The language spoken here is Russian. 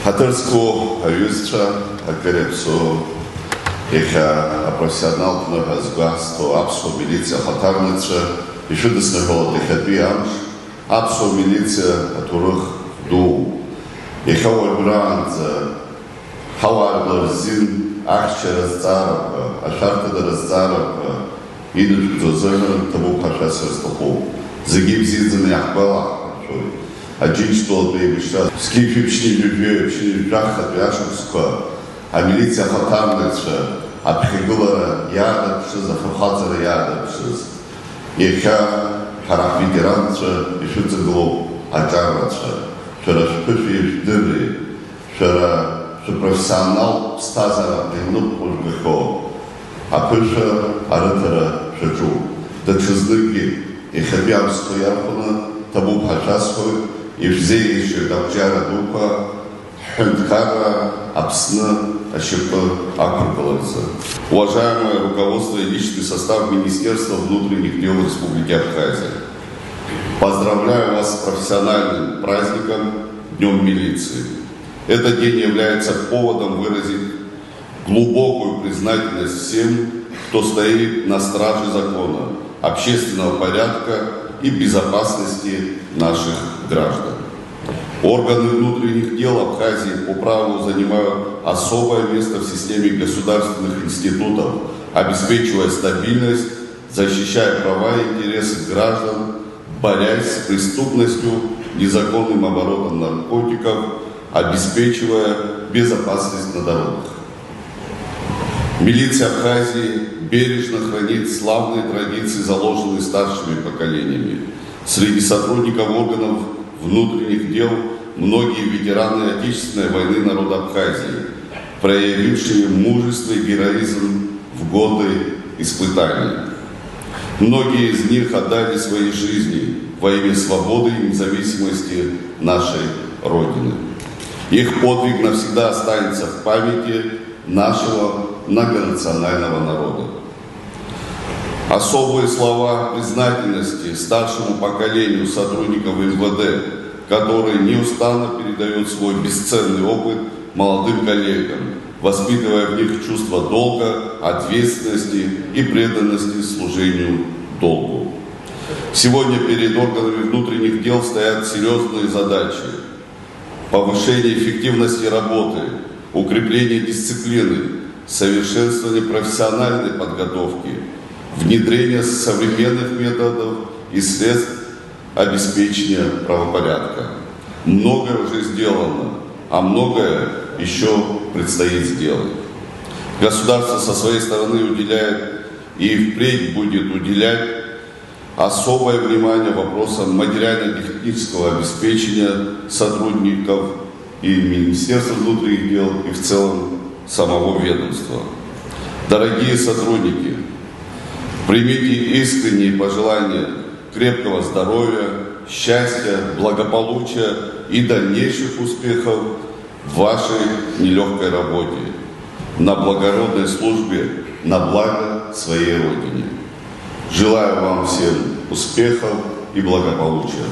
Хатырску авюзча, акерепсу, еха профессионал многозгасто, апсу милиция хатарныча, еще деснего дехатби амш, апсу милиция которых ду, еха вальбранца, хавар зин, ахча разцарапа, ашарта да разцарапа, идут до зерна того пашаса стопу, загибзидзан яхбала. А джинчтол бейбишта, скипипшни бюбюпшни жахат яшевска, а милиция хатарныча, а пригула ядапшиз, а фахазара ядапшиз. Еха харах ветеранча, ишуца глоб, а джарвача, шара шпыши дыры, шара профессионал стазара дымнук пужбехо, а пыша арытара шачу. Да чиздыки, еха бямско ярхуна, табу пашасхой, и все еще давчара дупа, хендкара, апсна, ощупа, акроколодца. Уважаемое руководство и личный состав Министерства внутренних дел Республики Абхазия, поздравляю вас с профессиональным праздником Днем милиции. Этот день является поводом выразить глубокую признательность всем, кто стоит на страже закона, общественного порядка и безопасности наших граждан. Органы внутренних дел Абхазии по праву занимают особое место в системе государственных институтов, обеспечивая стабильность, защищая права и интересы граждан, борясь с преступностью, незаконным оборотом наркотиков, обеспечивая безопасность на дорогах. Милиция Абхазии бережно хранит славные традиции, заложенные старшими поколениями. Среди сотрудников органов внутренних дел многие ветераны Отечественной войны народа Абхазии, проявившие мужество и героизм в годы испытаний. Многие из них отдали свои жизни во имя свободы и независимости нашей Родины. Их подвиг навсегда останется в памяти нашего многонационального народа. Особые слова признательности старшему поколению сотрудников МВД, которые неустанно передают свой бесценный опыт молодым коллегам, воспитывая в них чувство долга, ответственности и преданности служению долгу. Сегодня перед органами внутренних дел стоят серьезные задачи: повышение эффективности работы, укрепление дисциплины, совершенствование профессиональной подготовки, внедрение современных методов и средств обеспечения правопорядка. Многое уже сделано, а многое еще предстоит сделать. Государство со своей стороны уделяет и впредь будет уделять особое внимание вопросам материально-технического обеспечения сотрудников и Министерства внутренних дел, и в целом самого ведомства. Дорогие сотрудники, примите искренние пожелания крепкого здоровья, счастья, благополучия и дальнейших успехов в вашей нелегкой работе, на благородной службе, на благо своей Родине. Желаю вам всем успехов и благополучия.